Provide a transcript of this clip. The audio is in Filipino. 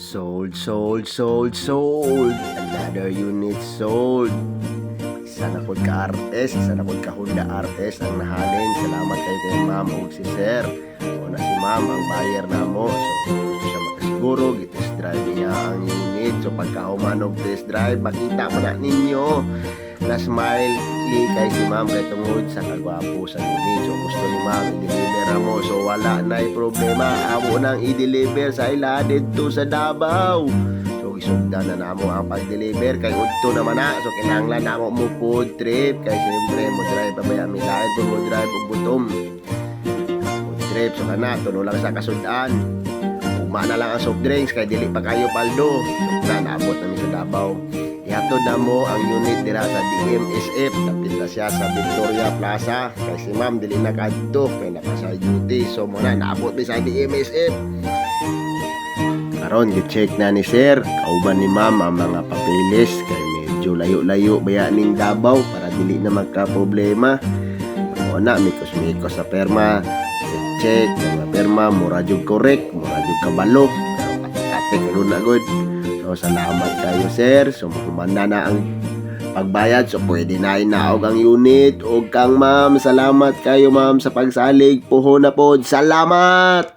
Sold. Another unit sold. Isa na kod ka artes, isa na kod ka Honda artes ang nahalin. Salamat kay ma'am o si sir. O na si ma'am ang buyer na mo. So gusto siya makasiguro, test drive niya ang unit. So pagka humanog test drive, makita mo na ninyo na smile kay si ma'am kay tungod sa kagwapo sa unit. So gusto ni ma'am i-deliver mo. So wala na problema. Amo nang i-deliver sa ila dito sa Davao. So isugdan na namo ang pag-deliver kay udto naman na. So kinahanglan namo mo food trip kay siyempre mo drive pabaya mi lain kung mo drive og butom. Food trip so kana tulo lang sa kasudan. Ugma na lang ang soft drinks kay dili pa kayo paldo. So naabot na mi sa Davao. Ihatod na mo ang unit dira sa DMSF. Dapit na siya sa Victoria Plaza. Kay si ma'am dili na kadto kay naka duty. So muna naabot mi sa DMSF. Karon gi-check na ni sir, kauban ni ma'am ang mga papeles kay medyo layo-layo baya ning Davao para dili na magka-problema. Mo na mikos-mikos sa perma. Check ang perma mura jud correct, mura jud kabalo. Ate karon na good. So salamat kayo sir. So humanda na ang pagbayad. So pwede na inaog ang unit. O kang ma'am, salamat kayo ma'am sa pagsalig. Puho na pod. Salamat!